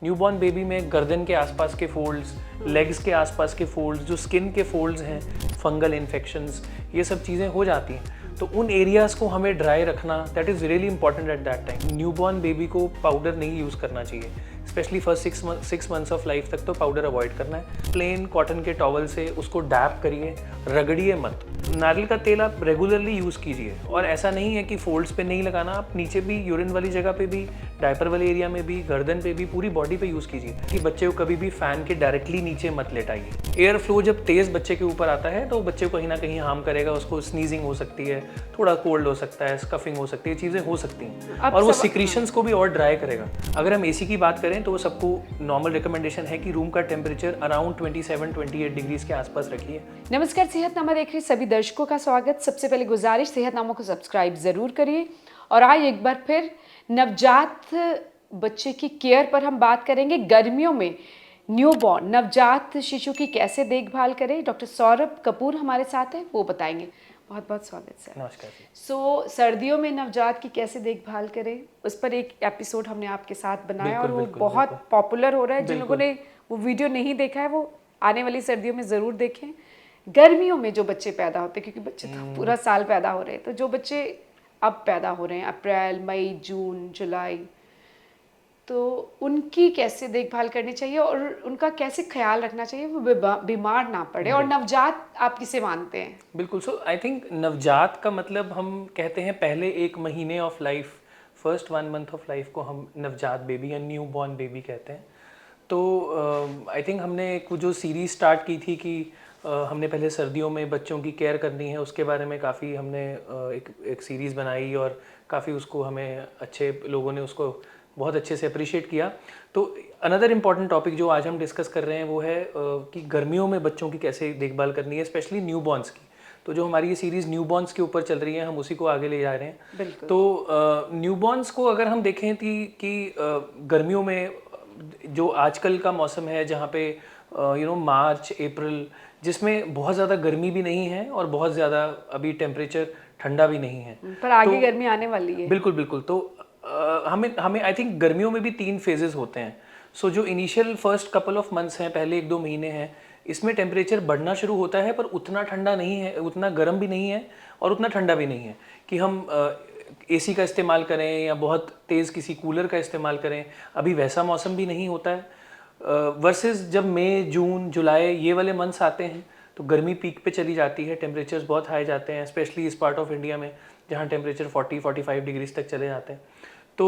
Newborn baby में गर्दन के आसपास के फोल्ड्स, लेग्स के आसपास के फोल्ड्स, जो स्किन के फोल्ड्स हैं, फंगल इन्फेक्शंस, ये सब चीज़ें हो जाती हैं। तो उन एरियाज़ को हमें ड्राई रखना, that is really important at that time. Newborn baby को पाउडर नहीं यूज़ करना चाहिए, specially first 6 months of life तक तो पाउडर अवॉइड करना है। प्लेन कॉटन के टॉवल से उसको डैप करिए, रगड़िए मत। नारियल का तेल आप रेगुलरली यूज़ कीजिए, और ऐसा नहीं है कि फोल्ड्स पे नहीं लगाना, आप नीचे भी, यूरिन वाली जगह पे भी, डायपर वाले एरिया में भी, गर्दन पे भी, पूरी बॉडी पे यूज़ कीजिए कि बच्चे को कभी भी फैन के डायरेक्टली नीचे मत लेटाइए। एयर फ्लो जब तेज़ बच्चे के ऊपर आता है तो बच्चे को कहीं ना कहीं हार्म करेगा, उसको स्नीजिंग हो सकती है, थोड़ा कोल्ड हो सकता है, स्कफिंग हो सकती है, चीज़ें हो सकती हैं, और वो सिक्रीशंस को भी और ड्राई करेगा। अगर हम एसी की बात करें तो वो सबको नॉर्मल रिकमेंडेशन है कि रूम का टेम्परेचर अराउंड 27-28 डिग्रीज के आसपास रखिए। नमस्कार, सेहतनामा देख रहे सभी दर्शकों का स्वागत। सबसे पहले गुजारिश, सेहतनामा को सब्सक्राइब ज़रूर करिए। और आज एक बार फिर नवजात बच्चे की केयर पर हम बात करेंगे। गर्मियों में न्यूबॉर्न नवजात शिशु की कैसे देखभाल करें, डॉक्टर सौरभ कपूर हमारे साथ हैं, वो बताएंगे। बहुत बहुत स्वागत सर। नमस्कार जी। सर्दियों में नवजात की कैसे देखभाल करें, उस पर एक एपिसोड हमने आपके साथ बनाया और वो बिल्कुल, बहुत पॉपुलर हो रहा है। जिन लोगों ने वो वीडियो नहीं देखा है वो आने वाली सर्दियों में ज़रूर देखें। गर्मियों में जो बच्चे पैदा होते हैं, क्योंकि बच्चे तो पूरा साल पैदा हो रहे हैं, तो जो बच्चे अब पैदा हो रहे हैं अप्रैल, मई, जून, जुलाई, तो उनकी कैसे देखभाल करनी चाहिए और उनका कैसे ख्याल रखना चाहिए वो बीमार ना पड़े। और नवजात आप किसे मानते हैं? बिल्कुल। सो आई थिंक नवजात का मतलब हम कहते हैं पहले 1 महीने of life, first 1 month of life को हम नवजात बेबी या न्यू बॉर्न बेबी कहते हैं। तो आई थिंक हमने एक जो सीरीज़ स्टार्ट की थी कि हमने पहले सर्दियों में बच्चों की केयर करनी है, उसके बारे में काफ़ी हमने एक सीरीज़ बनाई और काफ़ी उसको हमें अच्छे लोगों ने उसको बहुत अच्छे से अप्रिशिएट किया। तो अनदर इम्पॉर्टेंट टॉपिक जो आज हम डिस्कस कर रहे हैं वो है कि गर्मियों में बच्चों की कैसे देखभाल करनी है, स्पेशली न्यूबॉर्न्स की। तो जो हमारी ये सीरीज़ न्यूबॉर्न्स के ऊपर चल रही है, हम उसी को आगे ले जा रहे हैं। तो न्यूबॉर्न्स को अगर हम देखें कि गर्मियों में जो आजकल का मौसम है, जहाँ पे मार्च अप्रैल, जिसमें बहुत ज़्यादा गर्मी भी नहीं है और बहुत ज़्यादा अभी टेम्परेचर ठंडा भी नहीं है, पर आगे गर्मी आने वाली है। बिल्कुल बिल्कुल। तो हमें आई थिंक गर्मियों में भी 3 फेजेस होते हैं। सो जो initial first couple of months हैं, पहले 1-2 महीने हैं, इसमें टेम्परेचर बढ़ना शुरू होता है, पर उतना ठंडा नहीं है, उतना गर्म भी नहीं है और उतना ठंडा भी नहीं है कि हम एसी का इस्तेमाल करें या बहुत तेज़ किसी कूलर का इस्तेमाल करें। अभी वैसा मौसम भी नहीं होता है। वर्सेस जब मई, जून, जुलाई ये वाले मंथ्स आते हैं तो गर्मी पीक पे चली जाती है, टेम्परेचर्स बहुत हाई जाते हैं, स्पेशली इस पार्ट ऑफ इंडिया में जहाँ टेम्परेचर 40-45 डिग्रीज तक चले जाते हैं। तो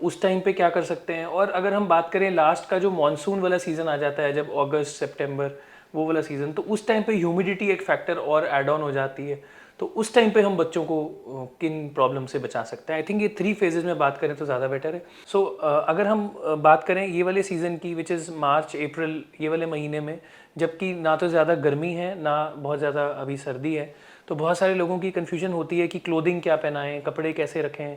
उस टाइम पे क्या कर सकते हैं। और अगर हम बात करें लास्ट का जो मानसून वाला सीज़न आ जाता है, जब अगस्त सितंबर वो वाला सीज़न, तो उस टाइम पे ह्यूमिडिटी एक फैक्टर और ऐड ऑन हो जाती है। तो उस टाइम पे हम बच्चों को किन प्रॉब्लम से बचा सकते हैं। आई थिंक ये 3 फेजेस में बात करें तो ज़्यादा बेटर है। सो अगर हम बात करें ये वाले सीज़न की, विच इज़ मार्च अप्रैल, ये वाले महीने में, जबकि ना तो ज़्यादा गर्मी है ना बहुत ज़्यादा अभी सर्दी है, तो बहुत सारे लोगों की कन्फ्यूजन होती है कि क्लोथिंग क्या पहनाएं, कपड़े कैसे रखें।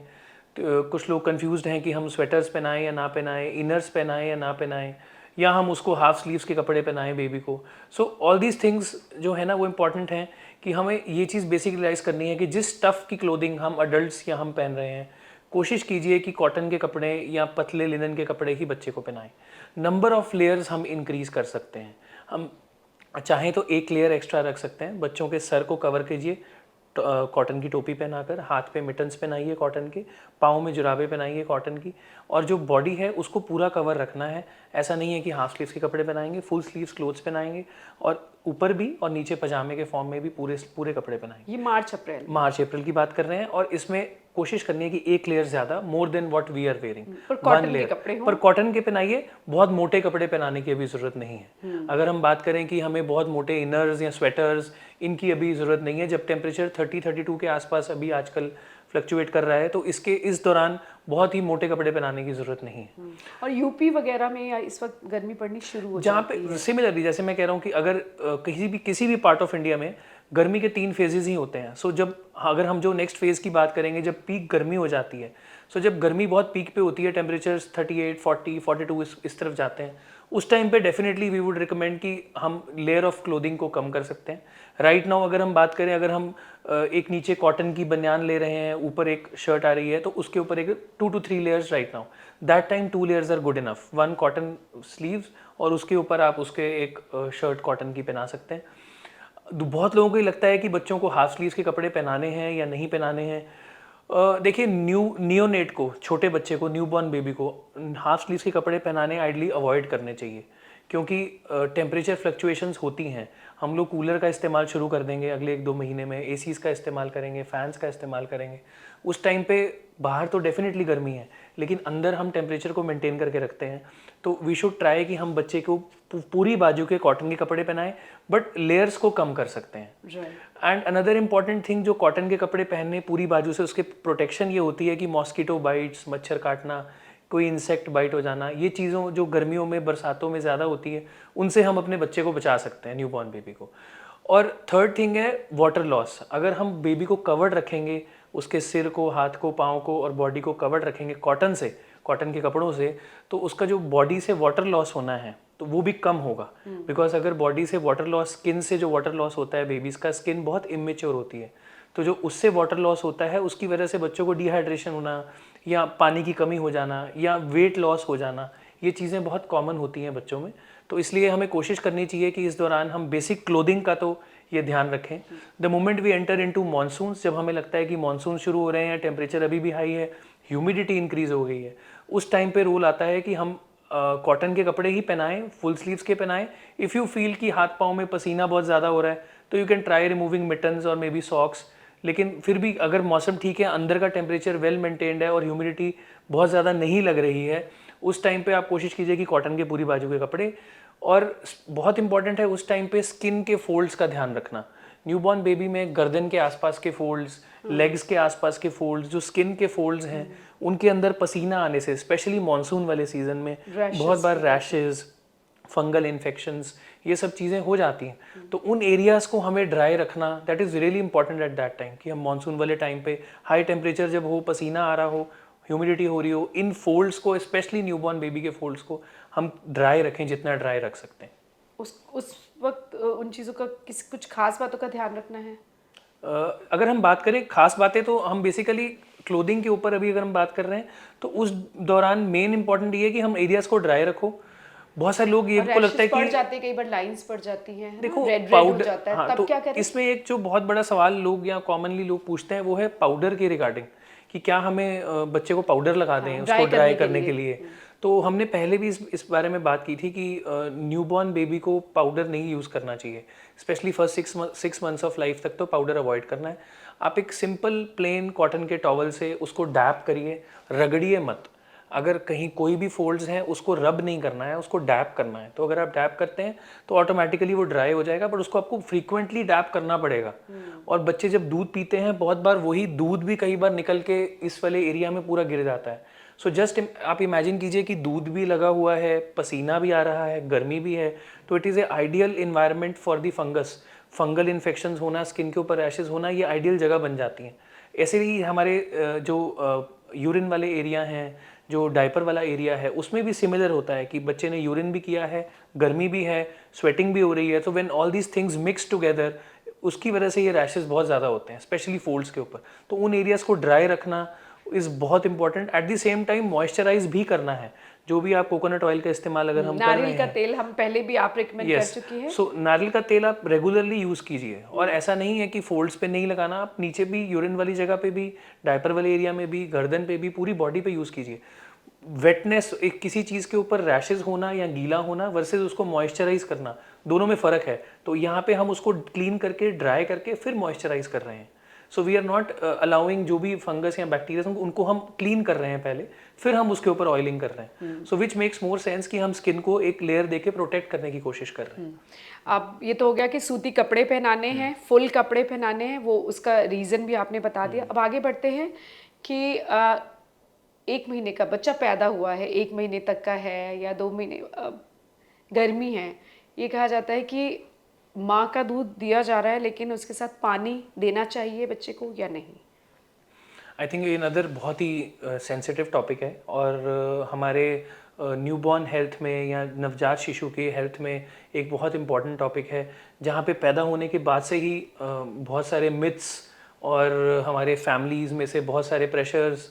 तो कुछ लोग कंफ्यूज्ड हैं कि हम स्वेटर्स पहनाएं या ना पहनाएं, इनर्स पहनाएं या ना पहनाएं, या हम उसको हाफ स्लीव्स के कपड़े पहनाएं बेबी को। सो ऑल दीज थिंग्स जो है ना वो इम्पॉर्टेंट हैं कि हमें ये चीज़ बेसिक रियलाइज़ करनी है कि जिस स्टफ़ की क्लोथिंग हम अडल्ट्स या हम पहन रहे हैं, कोशिश कीजिए कि कॉटन के कपड़े या पतले लिनन के कपड़े ही बच्चे को पहनाएं। नंबर ऑफ़ लेयर्स हम इंक्रीज़ कर सकते हैं। हम चाहें तो 1 लेयर एक्स्ट्रा रख सकते हैं। बच्चों के सर को कवर कीजिए कॉटन की टोपी पहनाकर, हाथ पे मिटन्स पहनाइए कॉटन के, पाँव में जुराबे पहनाइए कॉटन की, और जो बॉडी है उसको पूरा कवर रखना है। ऐसा नहीं है कि हाफ स्लीव्स के कपड़े पहनाएंगे, फुल स्लीव्स क्लोथ्स पहनाएंगे, और ऊपर भी और नीचे पजामे के फॉर्म में भी पूरे कपड़े पहनाएंगे। ये मार्च अप्रैल की बात कर रहे हैं, और इसमें कोशिश करनी है कि 1 लेयर ज़्यादा, more than what we are wearing, पर कॉटन के कपड़े पर कॉटन के पहनाइए। बहुत मोटे कपड़े पहनाने की अभी ज़रूरत नहीं है। अगर हम बात करें कि हमें बहुत मोटे इनर्स या स्वेटर्स, इनकी अभी ज़रूरत नहीं है। जब टेम्परेचर 30-32 के आसपास अभी आजकल फ्लक्चुएट कर रहा है, तो इस दौरान बहुत ही मोटे कपड़े पहनाने की ज़रूरत नहीं है। और यूपी वगैरह में इस वक्त गर्मी पड़नी शुरू हो जहाँ जाती है। पे सिमिलरली, जैसे मैं कह रहा हूँ कि अगर किसी भी पार्ट ऑफ इंडिया में गर्मी के 3 फेजेस ही होते हैं। सो जब अगर हम जो नेक्स्ट फेज़ की बात करेंगे, जब पीक गर्मी हो जाती है, सो जब गर्मी बहुत पीक पे होती है, टेम्परेचर्स 38, 40, 42 इस तरफ जाते हैं, उस टाइम पे डेफिनेटली वी वुड रिकमेंड कि हम लेयर ऑफ क्लोथिंग को कम कर सकते हैं। राइट नाउ अगर हम बात करें, अगर हम एक नीचे कॉटन की बनियान ले रहे हैं, ऊपर एक शर्ट आ रही है, तो उसके ऊपर एक 2 to 3 layers right now, that time 2 layers are good enough. 1 cotton sleeves और उसके ऊपर आप उसके एक शर्ट कॉटन की पहना सकते हैं। बहुत लोगों को ये लगता है कि बच्चों को हाफ स्लीव्स के कपड़े पहनाने हैं या नहीं पहनाने हैं। देखिए, नियोनेट को, छोटे बच्चे को, न्यूबॉर्न बेबी को हाफ स्लीव्स के कपड़े पहनाने आइडली अवॉइड करने चाहिए, क्योंकि टेम्परेचर फ्लक्चुएशंस होती हैं। हम लोग कूलर का इस्तेमाल शुरू कर देंगे अगले 1-2 महीने में, एसीज का इस्तेमाल करेंगे, फैंस का इस्तेमाल करेंगे। उस टाइम पे बाहर तो डेफिनेटली गर्मी है, लेकिन अंदर हम टेम्परेचर को मेंटेन करके रखते हैं। तो वी शुड ट्राई कि हम बच्चे को पूरी बाजू के कॉटन के कपड़े पहनाएं, बट लेयर्स को कम कर सकते हैं। एंड अनदर इम्पॉर्टेंट थिंग, जो कॉटन के कपड़े पहनने पूरी बाजू से, उसके प्रोटेक्शन ये होती है कि मॉस्किटो बाइट्स, मच्छर काटना, कोई इंसेक्ट बाइट हो जाना, ये चीज़ों जो गर्मियों में, बरसातों में ज़्यादा होती है, उनसे हम अपने बच्चे को बचा सकते हैं, न्यूबॉर्न बेबी को। और थर्ड थिंग है वाटर लॉस। अगर हम बेबी को कवर्ड रखेंगे, उसके सिर को, हाथ को, पाँव को और बॉडी को कवर्ड रखेंगे कॉटन से, कॉटन के कपड़ों से, तो उसका जो बॉडी से वाटर लॉस होना है तो वो भी कम होगा। बिकॉज अगर बॉडी से वाटर लॉस, स्किन से जो वाटर लॉस होता है, बेबीज़ का स्किन बहुत इमेच्योर होती है, तो जो उससे वाटर लॉस होता है, उसकी वजह से बच्चों को डिहाइड्रेशन होना या पानी की कमी हो जाना या वेट लॉस हो जाना, ये चीज़ें बहुत कॉमन होती हैं बच्चों में। तो इसलिए हमें कोशिश करनी चाहिए कि इस दौरान हम बेसिक क्लोथिंग का तो ये ध्यान रखें। The moment we enter into monsoons, जब हमें लगता है कि मॉनसून शुरू हो रहे हैं, टेम्परेचर अभी भी हाई है, ह्यूमिडिटी इंक्रीज हो गई है, उस टाइम पे रूल आता है कि हम कॉटन के कपड़े ही पहनाएं, फुल स्लीव्स के पहनाएं। इफ़ यू फील कि हाथ पाँव में पसीना बहुत ज़्यादा हो रहा है, तो you can try removing mittens और मे बी सॉक्स। लेकिन फिर भी अगर मौसम ठीक है, अंदर का टेम्परेचर वेल मेंटेन्ड है और ह्यूमिडिटी बहुत ज़्यादा नहीं लग रही है, उस टाइम पे आप कोशिश कीजिए कि कॉटन के पूरी बाजू के कपड़े। और बहुत इंपॉर्टेंट है उस टाइम पे स्किन के फोल्ड्स का ध्यान रखना। न्यूबॉर्न बेबी में गर्दन के आसपास के फोल्ड्स, लेग्स के आसपास के फोल्ड्स, जो स्किन के फोल्ड्स हैं, उनके अंदर पसीना आने से, स्पेशली मानसून वाले सीजन में बहुत बार रैशेज, फंगल इन्फेक्शंस, ये सब चीज़ें हो जाती हैं। तो उन एरियाज़ को हमें ड्राई रखना, that is really important at that time, कि हम मानसून वाले टाइम पे हाई टेम्परेचर जब हो, पसीना आ रहा हो, ह्यूमिडिटी हो रही हो, इन फोल्ड्स को, स्पेशली न्यूबॉर्न बेबी के फोल्ड्स को हम ड्राई रखें, जितना ड्राई रख सकते हैं। उस वक्त उन चीज़ों का कुछ खास बातों का ध्यान रखना है? अगर हम बात करें खास बातें, तो हम बेसिकली क्लोथिंग के ऊपर अभी अगर हम बात कर रहे हैं, तो उस दौरान मेन इंपॉर्टेंट ये है कि हम एरियाज को ड्राई रखो। बहुत सारे लोग ये को लगता है कि जाते हैं, कई बार लाइंस पड़ जाती हैं, देखो रेड हो पाउडर, जाता है, हाँ, तब तो क्या करें? इसमें एक जो बहुत बड़ा सवाल लोग या कॉमनली लोग पूछते हैं, वो है पाउडर के रिगार्डिंग, कि क्या हमें बच्चे को पाउडर लगा दें उसको ड्राई करने के लिए। तो हमने पहले भी इस बारे में बात की थी कि न्यूबॉर्न बेबी को पाउडर नहीं यूज़ करना चाहिए, specially first 6 months of life तक तो पाउडर अवॉइड करना है। आप एक सिंपल प्लेन कॉटन के टॉवल से उसको डैप करिए, रगड़िए मत। अगर कहीं कोई भी फोल्ड्स हैं, उसको रब नहीं करना है, उसको डैप करना है। तो अगर आप डैप करते हैं तो ऑटोमेटिकली वो ड्राई हो जाएगा, बट उसको आपको फ्रीक्वेंटली डैप करना पड़ेगा। और बच्चे जब दूध पीते हैं, बहुत बार वही दूध भी कई बार निकल के इस वाले एरिया में पूरा गिर जाता है। सो जस्ट आप इमेजिन कीजिए कि दूध भी लगा हुआ है, पसीना भी आ रहा है, गर्मी भी है, तो it is a ideal environment for the fungus. Fungal infection होना, स्किन के ऊपर रैशेज होना, ये आइडियल जगह बन जाती हैं। ऐसे ही हमारे जो यूरिन वाले एरिया हैं, जो डायपर वाला एरिया है, उसमें भी सिमिलर होता है कि बच्चे ने यूरिन भी किया है, गर्मी भी है, स्वेटिंग भी हो रही है, तो when all these things mix together, उसकी वजह से ये रैशेज बहुत ज़्यादा होते हैं, स्पेशली फोल्ड्स के ऊपर। तो उन एरियाज़ को ड्राई रखना इज़ बहुत important. At the same time moisturise भी करना है। जो भी आप कोकोनट ऑयल का इस्तेमाल अगर हम कर रहे हैं, नारियल का तेल हम पहले भी आप रिकमेंड कर चुकी है। सो नारियल का तेल आप रेगुलरली यूज़ कीजिए। और ऐसा नहीं है कि फोल्ड्स पे नहीं लगाना, आप नीचे भी, यूरिन वाली जगह पे भी, डायपर वाले एरिया में भी, गर्दन पे भी, पूरी बॉडी पे यूज़ कीजिए। वेटनेस, एक किसी चीज़ के ऊपर रैशेज होना या गीला होना वर्सेस उसको मॉइस्चराइज करना, दोनों में फ़र्क है। तो यहाँ पे हम उसको क्लीन करके, ड्राई करके फिर मॉइस्चराइज कर रहे हैं। So we are not allowing जो भी फंगस या बैक्टीरिया उनको हम क्लीन कर रहे हैं पहले, फिर हम उसके ऊपर ऑयलिंग कर रहे हैं। सो विच मेक्स मोर सेंस कि हम स्किन को एक लेयर देके प्रोटेक्ट करने की कोशिश कर रहे हैं। अब ये तो हो गया कि सूती कपड़े पहनाने हैं, फुल कपड़े पहनाने हैं, वो उसका रीज़न भी आपने बता दिया। अब आगे बढ़ते हैं कि 1 महीने का बच्चा पैदा हुआ है, 1 महीने तक का है या 2 महीने, गर्मी है, ये कहा जाता है कि माँ का दूध दिया जा रहा है लेकिन उसके साथ पानी देना चाहिए बच्चे को या नहीं? आई थिंक ये अनदर बहुत ही सेंसिटिव टॉपिक है और हमारे न्यूबॉर्न हेल्थ में या नवजात शिशु के हेल्थ में एक बहुत इम्पॉर्टेंट टॉपिक है, जहाँ पे पैदा होने के बाद से ही बहुत सारे मिथ्स और हमारे फैमिलीज़ में से बहुत सारे प्रेशर्स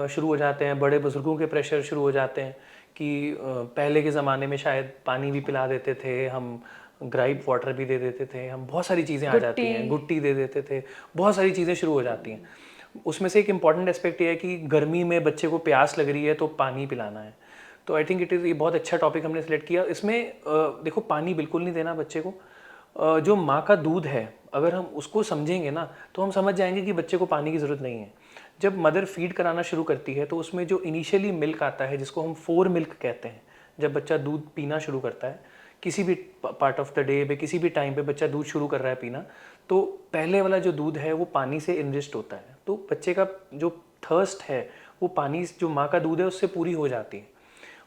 शुरू हो जाते हैं, बड़े बुजुर्गों के प्रेशर शुरू हो जाते हैं कि पहले के ज़माने में शायद पानी भी पिला देते थे हम, ग्राइप वाटर भी दे देते थे हम, बहुत सारी चीज़ें आ जाती हैं, गुट्टी दे देते थे, बहुत सारी चीज़ें शुरू हो जाती हैं। उसमें से एक इम्पॉर्टेंट एस्पेक्ट ये है कि गर्मी में बच्चे को प्यास लग रही है तो पानी पिलाना है। तो आई थिंक ये बहुत अच्छा टॉपिक हमने सेलेक्ट किया। इसमें देखो, पानी बिल्कुल नहीं देना बच्चे को। जो माँ का दूध है, अगर हम उसको समझेंगे ना तो हम समझ जाएंगे कि बच्चे को पानी की ज़रूरत नहीं है। जब मदर फीड कराना शुरू करती है तो उसमें जो इनिशियली मिल्क आता है, जिसको हम फोर मिल्क कहते हैं, जब बच्चा दूध पीना शुरू करता है किसी भी पार्ट ऑफ द डे पे, किसी भी टाइम पे बच्चा दूध शुरू कर रहा है पीना, तो पहले वाला जो दूध है वो पानी से इनरिच्ड होता है। तो बच्चे का जो थर्स्ट है वो पानी, जो माँ का दूध है उससे पूरी हो जाती है।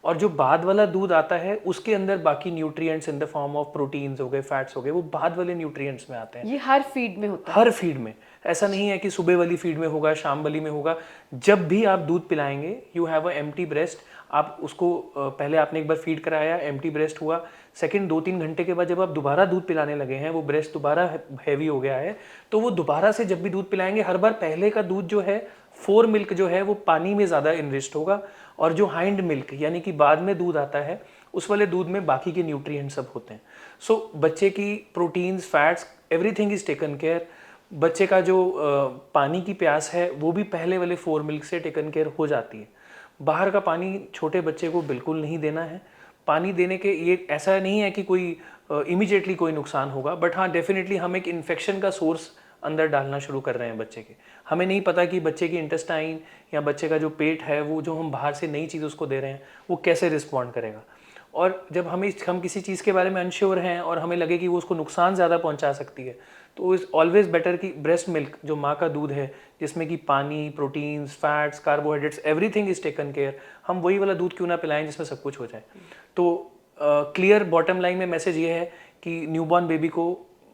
और जो बाद वाला दूध आता है उसके अंदर बाकी nutrients in the form of proteins हो गए, फैट्स हो गए, वो बाद वाले न्यूट्रिएंट्स में आते हैं। ये हर फीड में होता है? हर फीड में। ऐसा नहीं है कि सुबह वाली फीड में होगा, शाम वाली में होगा। जब भी आप दूध पिलाएंगे, you have a empty breast. आप उसको पहले आपने एक बार फीड कराया, एम्प्टी ब्रेस्ट हुआ, सेकंड 2-3 घंटे के बाद जब आप दोबारा दूध पिलाने लगे हैं, वो ब्रेस्ट दोबारा हैवी हो गया है, तो वो दोबारा से जब भी दूध पिलाएंगे, हर बार पहले का दूध जो है, फोर मिल्क जो है, वो पानी में ज़्यादा इनरिच्ड होगा, और जो हाइंड मिल्क यानी कि बाद में दूध आता है, उस वाले दूध में बाकी के न्यूट्रिएंट सब होते हैं। सो बच्चे की proteins, fats, everything is taken care. बच्चे का जो पानी की प्यास है वो भी पहले वाले फोर मिल्क से टेकन केयर हो जाती है। बाहर का पानी छोटे बच्चे को बिल्कुल नहीं देना है। पानी देने के ये ऐसा नहीं है कि कोई इमीडिएटली कोई नुकसान होगा, बट हाँ, डेफिनेटली हम एक इन्फेक्शन का सोर्स अंदर डालना शुरू कर रहे हैं बच्चे के। हमें नहीं पता कि बच्चे की इंटेस्टाइन या बच्चे का जो पेट है, वो जो हम बाहर से नई चीज़ उसको दे रहे हैं, वो कैसे रिस्पॉन्ड करेगा। और जब हम किसी चीज़ के बारे में अनश्योर हैं और हमें लगे कि वो उसको नुकसान ज़्यादा पहुंचा सकती है, तो इज़ ऑलवेज बेटर कि ब्रेस्ट मिल्क, जो माँ का दूध है, जिसमें कि पानी, proteins, fats, carbohydrates, everything is taken care, हम वही वाला दूध क्यों ना पिलाएं जिसमें सब कुछ हो जाए। तो क्लियर बॉटम लाइन में मैसेज ये है कि न्यूबॉर्न बेबी को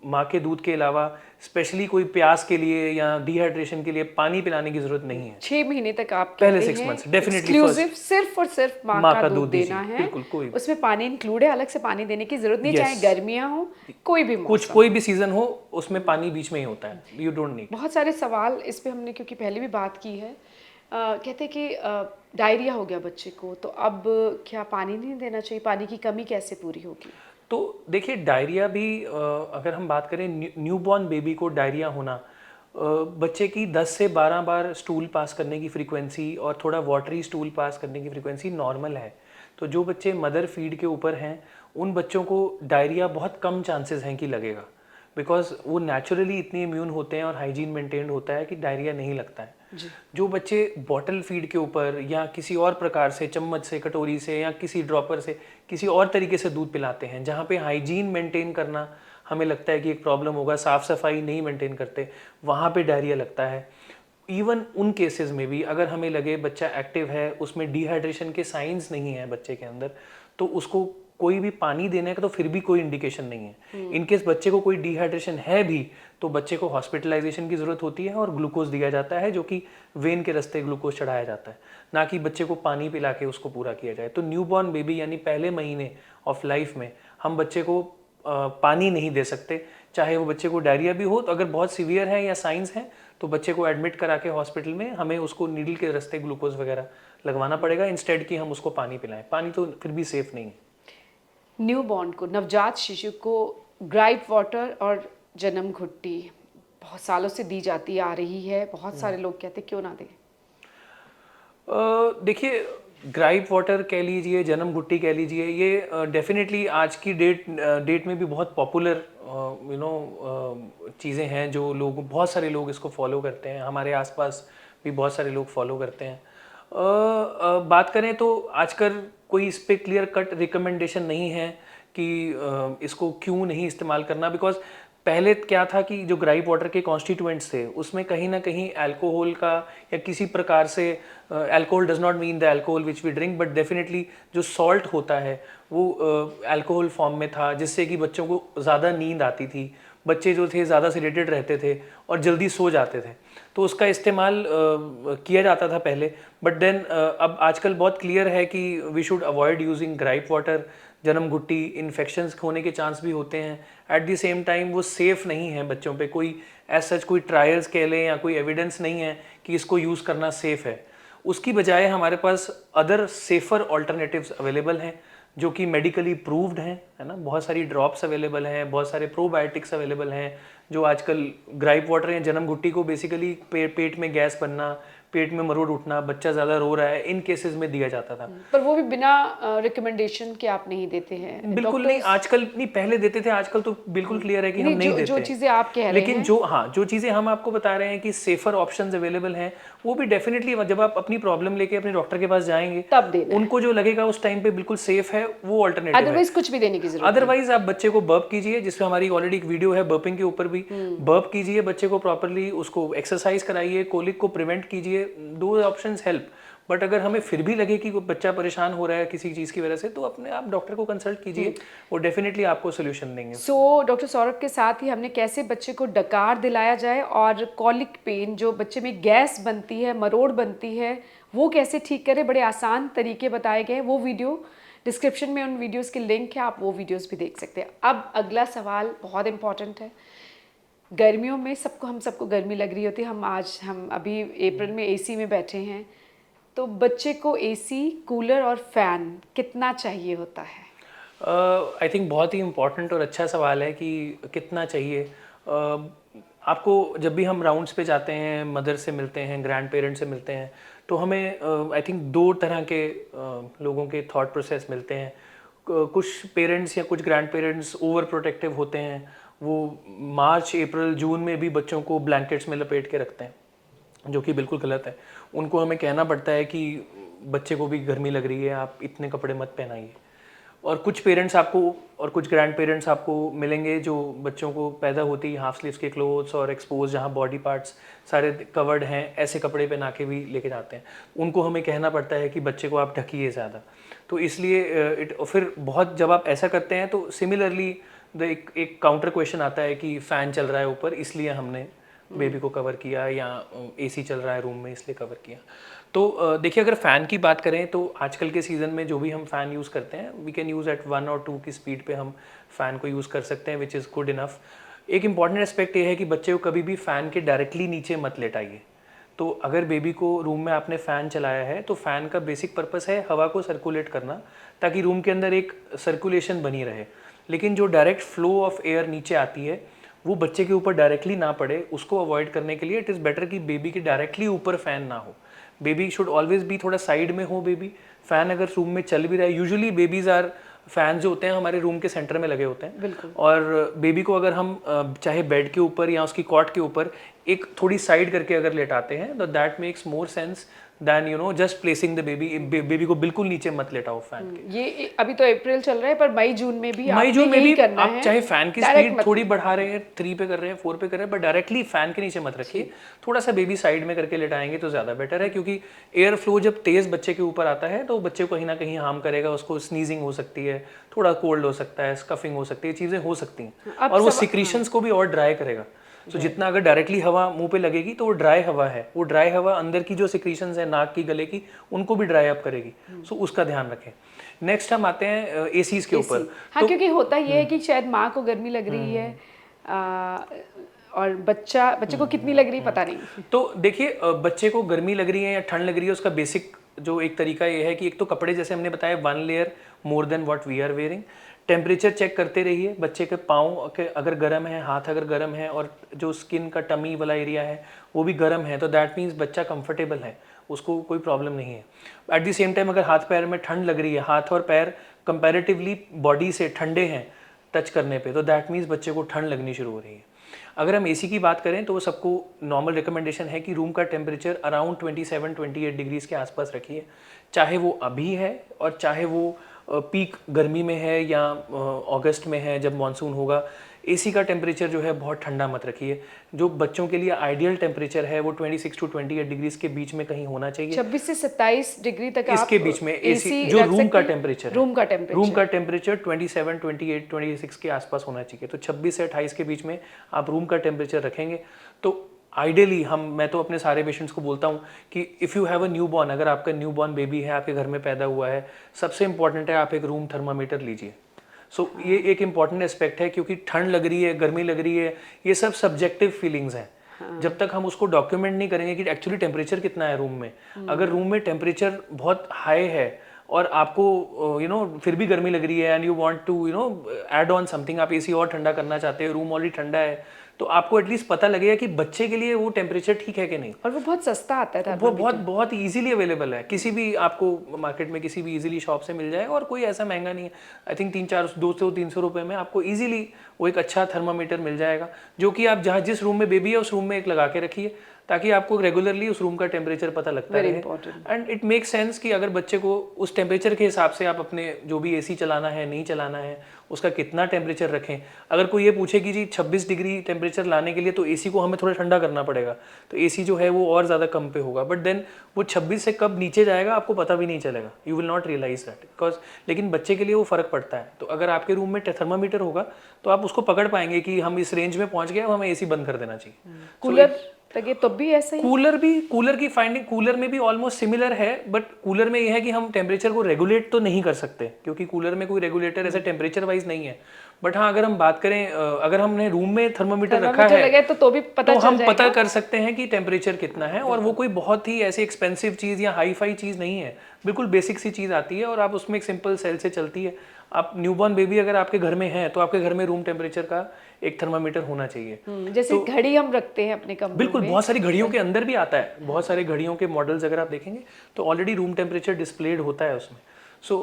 माँ के दूध के अलावा स्पेशली कोई प्यास के लिए या डिहाइड्रेशन के लिए पानी पिलाने की जरूरत नहीं है। 6 महीने तक आप पहले कहते 6 हैं मंथ्स डेफिनेटली एक्सक्लूसिव सिर्फ और सिर्फ माँ का दूध दीजिए, देना है। बिल्कुल। कोई उसमें पानी इंक्लूड है, अलग से पानी देने की जरूरत नहीं, चाहे गर्मियाँ हो, कोई भी मौसम, कोई भी सीजन हो, उसमें पानी बीच में ही होता है, यू डोंट नीड। बहुत सारे सवाल इस पे हमने क्योंकि पहले भी बात की है। कहते कि डायरिया हो गया बच्चे को, तो अब क्या पानी नहीं देना चाहिए? पानी की कमी कैसे पूरी होगी? तो देखिए, डायरिया भी अगर हम बात करें, न्यूबॉर्न बेबी को डायरिया होना, बच्चे की 10 से 12 बार स्टूल पास करने की फ्रीक्वेंसी और थोड़ा वाटरी स्टूल पास करने की फ्रीक्वेंसी नॉर्मल है। तो जो बच्चे मदर फीड के ऊपर हैं, उन बच्चों को डायरिया बहुत कम चांसेस हैं कि लगेगा, बिकॉज वो नेचुरली इतनी इम्यून होते हैं और हाइजीन मेंटेन्ड होता है कि डायरिया नहीं लगता है। जो बच्चे बॉटल फीड के ऊपर या किसी और प्रकार से, चम्मच से, कटोरी से या किसी ड्रॉपर से किसी और तरीके से दूध पिलाते हैं, जहाँ पे हाइजीन मेंटेन करना हमें लगता है कि एक प्रॉब्लम होगा, साफ़ सफाई नहीं मेंटेन करते, वहाँ पे डायरिया लगता है। इवन उन केसेस में भी अगर हमें लगे बच्चा एक्टिव है, उसमें डिहाइड्रेशन के साइंस नहीं है बच्चे के अंदर, तो उसको कोई भी पानी देने का तो फिर भी कोई इंडिकेशन नहीं है। इनकेस बच्चे को कोई डिहाइड्रेशन है भी, तो बच्चे को हॉस्पिटलाइजेशन की ज़रूरत होती है और ग्लूकोज दिया जाता है, जो कि वेन के रास्ते ग्लूकोज चढ़ाया जाता है, ना कि बच्चे को पानी पिला के उसको पूरा किया जाए। तो न्यूबॉर्न बेबी यानी पहले महीने ऑफ लाइफ में हम बच्चे को पानी नहीं दे सकते, चाहे वो बच्चे को डायरिया भी हो। तो अगर बहुत सीवियर है या साइंस है, तो बच्चे को एडमिट करा के हॉस्पिटल में हमें उसको नीडल के रास्ते ग्लूकोज वगैरह लगवाना पड़ेगा, इंस्टेड कि हम उसको पानी पिलाएं। पानी तो फिर भी सेफ नहीं है। न्यूबॉर्न को, नवजात शिशु को ग्राइप वाटर और जन्म घुट्टी बहुत सालों से दी जाती आ रही है, बहुत सारे लोग कहते क्यों ना दें? देखिए, ग्राइप वाटर कह लीजिए, जन्म घुट्टी कह लीजिए, ये डेफिनेटली आज की डेट में भी बहुत पॉपुलर चीज़ें हैं, जो लोग, बहुत सारे लोग इसको फॉलो करते हैं। हमारे आसपास भी बहुत सारे लोग फॉलो करते हैं। बात करें तो आजकल कोई इस पर क्लियर कट रिकमेंडेशन नहीं है कि इसको क्यों नहीं इस्तेमाल करना, बिकॉज पहले क्या था कि जो ग्राइप वाटर के कॉन्स्टिट्यूएंट्स थे उसमें कहीं ना कहीं अल्कोहल का या किसी प्रकार से, alcohol does not mean the alcohol which we drink, but definitely जो सॉल्ट होता है वो अल्कोहल फॉर्म में था, जिससे कि बच्चों को ज़्यादा नींद आती थी, बच्चे जो थे ज़्यादा सेडेटेड रहते थे और जल्दी सो जाते थे। तो उसका इस्तेमाल किया जाता था पहले, बट देन अब आजकल बहुत क्लियर है कि we should avoid using gripe water. जन्म घुट्टी इन्फेक्शंस होने के चांस भी होते हैं। एट द सेम टाइम वो सेफ़ नहीं है बच्चों पे, कोई एज सच कोई ट्रायल्स कह लें या कोई एविडेंस नहीं है कि इसको यूज़ करना सेफ़ है। उसकी बजाय हमारे पास अदर सेफ़र ऑल्टरनेटिव्स अवेलेबल हैं जो कि मेडिकली प्रूव्ड हैं, है ना। बहुत सारी ड्रॉप्स अवेलेबल हैं, बहुत सारे प्रोबायोटिक्स अवेलेबल हैं जो आजकल ग्राइप वाटर या जन्म घुट्टी को बेसिकली पेट में गैस बनना, पेट में मरोड़ उठना, बच्चा ज़्यादा रो रहा है, इन केसेस में दिया जाता था। पर वो भी बिना रिकमेंडेशन के आप नहीं देते हैं? बिल्कुल नहीं, आजकल नहीं, पहले देते थे, आजकल तो बिल्कुल क्लियर है कि हम नहीं देते। जो चीज़ें आप कह रहे लेकिन हैं, जो चीज़ें हम आपको बता रहे हैं कि सेफर ऑप्शंस अवेलेबल हैं, वो भी डेफिनेटली जब आप अपनी प्रॉब्लम लेके अपने डॉक्टर के पास जाएंगे तब देना उनको जो लगेगा उस टाइम पे बिल्कुल सेफ है, वो ऑल्टरनेटिव है। अदरवाइज कुछ भी देने की जरूरत अदरवाइज आप बच्चे को बर्प कीजिए, जिसमें हमारी ऑलरेडी एक वीडियो है बर्पिंग के ऊपर भी। बर्प कीजिए बच्चे को प्रॉपरली, उसको एक्सरसाइज कराइए, कोलिक को प्रिवेंट कीजिए, दो ऑप्शंस हेल्प। बट अगर हमें फिर भी लगे कि बच्चा परेशान हो रहा है किसी चीज़ की वजह से, तो अपने आप डॉक्टर को कंसल्ट कीजिए, वो डेफिनेटली आपको सोल्यूशन देंगे। सो डॉक्टर सौरभ के साथ ही हमने कैसे बच्चे को डकार दिलाया जाए और कॉलिक पेन जो बच्चे में गैस बनती है, मरोड़ बनती है, वो कैसे ठीक करें, बड़े आसान तरीके बताए गए। वो वीडियो डिस्क्रिप्शन में उन वीडियोस के लिंक है, आप वो वीडियोस भी देख सकते हैं। अब अगला सवाल बहुत इंपॉर्टेंट है। गर्मियों में हम सबको गर्मी लग रही होती है। हम अभी अप्रैल में एसी में बैठे हैं, तो बच्चे को एसी, कूलर और फैन कितना चाहिए होता है? आई थिंक बहुत ही इम्पॉर्टेंट और अच्छा सवाल है कि कितना चाहिए। आपको जब भी हम राउंड्स पे जाते हैं, मदर से मिलते हैं, ग्रैंड पेरेंट्स से मिलते हैं, तो हमें आई थिंक दो तरह के लोगों के थॉट प्रोसेस मिलते हैं। कुछ पेरेंट्स या कुछ ग्रैंड पेरेंट्स ओवर प्रोटेक्टिव होते हैं, वो मार्च अप्रैल जून में भी बच्चों को ब्लैंकेट्स में लपेट के रखते हैं, जो कि बिल्कुल गलत है। उनको हमें कहना पड़ता है कि बच्चे को भी गर्मी लग रही है, आप इतने कपड़े मत पहनाइए। और कुछ पेरेंट्स आपको और कुछ ग्रैंड पेरेंट्स आपको मिलेंगे जो बच्चों को पैदा होती ही हाफ स्लीव्स के क्लोथ्स और एक्सपोज जहाँ बॉडी पार्ट्स सारे कवर्ड हैं ऐसे कपड़े पहना के भी लेके जाते हैं। उनको हमें कहना पड़ता है कि बच्चे को आप ढकिए ज़्यादा। तो इसलिए फिर बहुत जब आप ऐसा करते हैं तो सिमिलरली एक काउंटर क्वेश्चन आता है कि फ़ैन चल रहा है ऊपर इसलिए हमने बेबी को कवर किया, या एसी चल रहा है रूम में इसलिए कवर किया। तो देखिए, अगर फ़ैन की बात करें तो आजकल के सीज़न में जो भी हम फ़ैन यूज़ करते हैं, वी कैन यूज़ एट 1 और 2 की स्पीड पे हम फ़ैन को यूज़ कर सकते हैं, विच इज़ गुड इनफ। एक इंपॉर्टेंट एस्पेक्ट ये है कि बच्चे को कभी भी फ़ैन के डायरेक्टली नीचे मत लेटाइए। तो अगर बेबी को रूम में आपने फ़ैन चलाया है तो फ़ैन का बेसिक पर्पस है हवा को सर्कुलेट करना, ताकि रूम के अंदर एक सर्कुलेशन बनी रहे। लेकिन जो डायरेक्ट फ्लो ऑफ एयर नीचे आती है वो बच्चे के ऊपर डायरेक्टली ना पड़े, उसको अवॉइड करने के लिए इट इज़ बेटर कि बेबी के डायरेक्टली ऊपर फ़ैन ना हो। बेबी शुड ऑलवेज भी थोड़ा साइड में हो। बेबी फ़ैन अगर रूम में चल भी रहा है, यूजुअली बेबीज़ आर फ़ैन जो होते हैं हमारे रूम के सेंटर में लगे होते हैं। बिल्कुल। और बेबी को अगर हम चाहे बेड के ऊपर या उसकी कॉट के ऊपर एक थोड़ी साइड करके अगर लेटाते हैं तो that makes more sense than just placing the baby. Baby को बिल्कुल नीचे मत लेटाओ फैन के। ये अभी तो अप्रैल चल रहा है, पर मई जून में भी करना आप है। चाहे फैन की स्पीड थोड़ी बढ़ा रहे हैं, 3 पे कर रहे हैं, 4 पे कर रहे हैं, बट डायरेक्टली फैन के नीचे मत रखिए। थोड़ा सा बेबी साइड में करके लेटाएंगे तो ज़्यादा बेटर है, क्योंकि एयर फ्लो जब तेज़ बच्चे के ऊपर आता है तो बच्चे को कहीं ना कहीं हार्म करेगा। उसको स्नीजिंग हो सकती है, थोड़ा कोल्ड हो सकता है, स्कफिंग हो सकती है, चीज़ें हो सकती हैं, और वो सिक्रीशंस को भी और ड्राई करेगा। तो जितना अगर डायरेक्टली हवा मुंह पे लगेगी तो वो ड्राई हवा है, वो ड्राई हवा अंदर की जो सिक्रीशंस है नाक की, गले की, उनको भी ड्राई अप करेगी। सो उसका ध्यान रखें। नेक्स्ट हम आते हैं एसीज के ऊपर। हाँ, क्योंकि होता ये है कि शायद माँ को गर्मी लग रही है और बच्चे को कितनी लग रही पता नहीं। तो देखिए, बच्चे को गर्मी लग रही है या ठंड लग रही है, उसका बेसिक जो एक तरीका ये है कि एक तो कपड़े जैसे हमने बताया 1 layer more than what we are wearing. Temperature check करते रहिए। बच्चे के पाँव के अगर गर्म है, हाथ अगर गर्म है और जो स्किन का टमी वाला एरिया है वो भी गर्म है, तो दैट मीन्स बच्चा कंफर्टेबल है, उसको कोई प्रॉब्लम नहीं है। एट द सेम टाइम अगर हाथ पैर में ठंड लग रही है, हाथ और पैर कंपैरेटिवली बॉडी से ठंडे हैं टच करने पे, तो दैट मीन्स बच्चे को ठंड लगनी शुरू हो रही है। अगर हम एसी की बात करें तो वो सबको नॉर्मल रिकमेंडेशन है कि रूम का टेम्परेचर अराउंड 27-28 डिग्रीज के आसपास रखिए, चाहे वो अभी है और चाहे वो पीक गर्मी में है या अगस्त में है जब मानसून होगा। एसी का टेम्परेचर जो है बहुत ठंडा मत रखिए। जो बच्चों के लिए आइडियल टेम्परेचर है वो 26 टू 28 डिग्रीज के बीच में कहीं होना चाहिए। 26 से 27 डिग्री तक इसके आप बीच में एसी AC जो रख रूम सकते का हैं? टेम्परेचर रूम का टेम्परेचर रूम का टेम्परेचर 27, 28, 26 के आसपास होना चाहिए। तो 26 से 28 के बीच में आप रूम का टेम्परेचर रखेंगे तो आइडियली मैं तो अपने सारे पेशेंट्स को बोलता हूँ कि if you have a new born, अगर आपका न्यू बॉर्न बेबी है, आपके घर में पैदा हुआ है, सबसे इंपॉर्टेंट है आप एक रूम थर्मामीटर लीजिए। ये एक इम्पॉर्टेंट एस्पेक्ट है, क्योंकि ठंड लग रही है, गर्मी लग रही है, ये सब सब्जेक्टिव फीलिंग्स हैं। जब तक हम उसको डॉक्यूमेंट नहीं करेंगे कि एक्चुअली टेम्परेचर कितना है रूम में, अगर रूम में टेम्परेचर बहुत हाई है और आपको फिर भी गर्मी लग रही है and you want to add on something, आप एसी और ठंडा करना चाहते हैं, रूम ऑलरेडी ठंडा है, तो आपको एटलीस्ट पता लगेगा कि बच्चे के लिए वो टेम्परेचर ठीक है कि नहीं। और वो बहुत सस्ता आता है, वो बहुत इजीली अवेलेबल है, किसी भी आपको मार्केट में किसी भी इजीली शॉप से मिल जाएगा और कोई ऐसा महंगा नहीं है। आई थिंक 200-300 रुपए में आपको इजीली वो एक अच्छा थर्मामीटर मिल जाएगा, जो कि आप जहाँ जिस रूम में बेबी है उस रूम में एक लगा के रखिए, ताकि आपको रेगुलरली उस रूम का टेम्परेचर पता लगता रहे। एंड इट मेक सेंस कि अगर बच्चे को उस टेम्परेचर के हिसाब से आप अपने जो भी एसी चलाना है नहीं चलाना है उसका कितना टेम्परेचर रखें। अगर कोई ये पूछे कि जी 26 डिग्री टेम्परेचर लाने के लिए तो एसी को हमें थोड़ा ठंडा करना पड़ेगा, तो एसी जो है वो और ज़्यादा कम पे होगा, बट देन वो 26 से कब नीचे जाएगा आपको पता भी नहीं चलेगा, you will not realise that because, लेकिन बच्चे के लिए वो फ़र्क पड़ता है। तो अगर आपके रूम में थर्मामीटर होगा तो आप उसको पकड़ पाएंगे कि हम इस रेंज में पहुँच गए, अब हमें एसी बंद कर देना चाहिए। कूलर लगे तो भी ऐसा ही? कूलर की फाइंडिंग कूलर में भी ऑलमोस्ट सिमिलर है, बट कूलर में यह है कि हम टेम्परेचर को रेगुलेट तो नहीं कर सकते, क्योंकि कूलर में कोई रेगुलेटर ऐसे टेम्परेचर वाइज नहीं है। बट हाँ, अगर हम बात करें, अगर हमने रूम में थर्मामीटर रखा है तो भी पता तो हम पता कर सकते हैं कि टेम्परेचर कितना है, और वो कोई बहुत ही ऐसी एक्सपेंसिव चीज़ या हाई फाई चीज़ नहीं है, बिल्कुल बेसिक सी चीज़ आती है और आप उसमें एक सिंपल सेल से चलती है। आप न्यूबॉर्न बेबी अगर आपके घर में है तो आपके घर में रूम टेम्परेचर का एक थर्मामीटर होना चाहिए। जैसे घड़ी हम रखते हैं अपने कमरे में, बिल्कुल, बहुत सारी घड़ियों के अंदर भी आता है, बहुत सारे घड़ियों के मॉडल्स अगर आप देखेंगे तो ऑलरेडी रूम टेम्परेचर डिस्प्लेड होता है उसमें। सो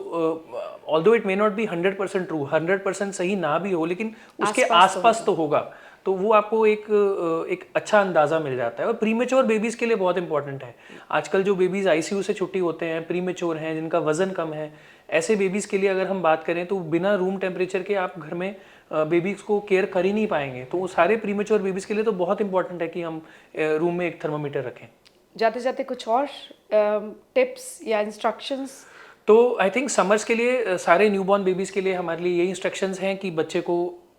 although it may not be 100% true, 100% सही ना भी हो, लेकिन उसके आसपास तो होगा, तो वो आपको एक अच्छा अंदाज़ा मिल जाता है। और प्रीमेच्योर बेबीज़ के लिए बहुत इंपॉर्टेंट है। आजकल जो बेबीज़ आईसीयू से छुट्टी होते हैं, प्रीमेच्योर हैं, जिनका वजन कम है, ऐसे बेबीज़ के लिए अगर हम बात करें तो बिना रूम टेम्परेचर के आप घर में बेबीज़ को केयर कर ही नहीं पाएंगे। तो वो सारे प्रीमेच्योर बेबीज़ के लिए तो बहुत इंपॉर्टेंट है कि हम रूम में एक थर्मामीटर रखें। जाते जाते कुछ और टिप्स या इंस्ट्रक्शंस? तो आई थिंक समर्स के लिए सारे न्यूबॉर्न बेबीज़ के लिए हमारे लिए ये इंस्ट्रक्शंस हैं कि बच्चे को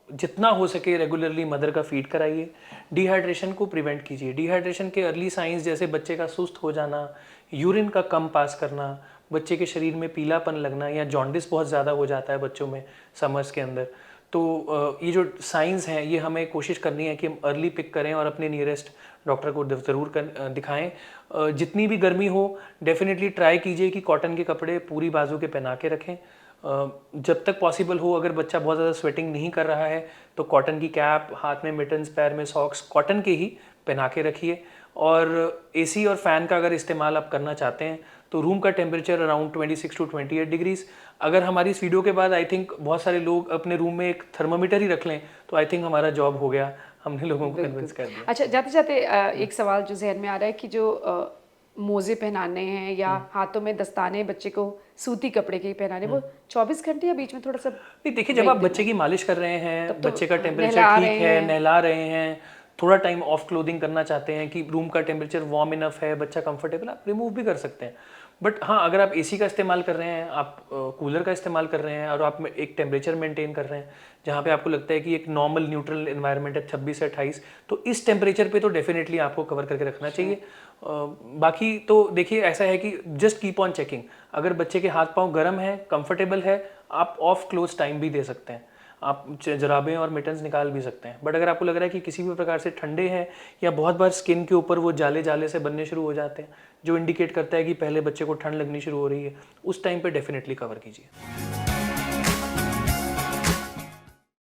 जितना हो सके रेगुलरली मदर का फीड कराइए, डिहाइड्रेशन को प्रिवेंट कीजिए। डिहाइड्रेशन के अर्ली साइंस जैसे बच्चे का सुस्त हो जाना, यूरिन का कम पास करना, बच्चे के शरीर में पीलापन लगना या जॉन्डिस बहुत ज़्यादा हो जाता है बच्चों में समर्स के अंदर, तो ये जो साइंस हैं ये हमें कोशिश करनी है कि हम अर्ली पिक करें और अपने नियरेस्ट डॉक्टर को ज़रूर दिखाएं। जितनी भी गर्मी हो डेफिनेटली ट्राई कीजिए कि कॉटन के कपड़े पूरी बाजू के पहना के रखें। जब तक पॉसिबल हो, अगर बच्चा बहुत ज़्यादा स्वेटिंग नहीं कर रहा है तो कॉटन की कैप, हाथ में मिटन्स, पैर में सॉक्स कॉटन के ही पहना के रखिए। और एसी और फैन का अगर इस्तेमाल आप करना चाहते हैं तो रूम का टेम्परेचर अराउंड 26 टू 28 डिग्रीज। अगर हमारी इस वीडियो के बाद आई थिंक बहुत सारे लोग अपने रूम में एक थर्मामीटर ही रख लें तो आई थिंक हमारा जॉब हो गया, हमने लोगों को कन्विंस कर दिया। अच्छा, जाते जाते एक सवाल जो जहन में आ रहा है कि जो मोजे पहनाने हैं या हाथों में दस्ताने बच्चे को सूती कपड़े के पहनाने, वो 24 घंटे या बीच में थोड़ा सा? नहीं, देखिए, जब आप बच्चे की मालिश कर रहे हैं, बच्चे का टेम्परेचर ठीक है, नहला रहे हैं, थोड़ा टाइम ऑफ क्लोथिंग करना चाहते हैं कि रूम का टेम्परेचर वार्म इनफ है, बच्चा कंफर्टेबल, आप रिमूव भी कर सकते हैं। बट हाँ, अगर आप एसी का इस्तेमाल कर रहे हैं, आप कूलर का इस्तेमाल कर रहे हैं और आप एक टेम्परेचर मेंटेन कर रहे हैं जहाँ पे आपको लगता है कि एक नॉर्मल न्यूट्रल एनवायरनमेंट है 26 से 28, तो इस टेम्परेचर पे तो डेफिनेटली आपको कवर करके रखना चाहिए। बाकी तो देखिए, ऐसा है कि जस्ट कीप ऑन चेकिंग। अगर बच्चे के हाथ पाँव गर्म है, कंफर्टेबल है, आप ऑफ क्लोज टाइम भी दे सकते हैं, आप जराबें और मिटन्स निकाल भी सकते हैं। बट अगर आपको लग रहा है कि किसी भी प्रकार से ठंडे हैं या बहुत बार स्किन के ऊपर वो जाले जाले से बनने शुरू हो जाते हैं, जो इंडिकेट करता है कि पहले बच्चे को ठंड लगनी शुरू हो रही है, उस टाइम पे डेफिनेटली कवर कीजिए।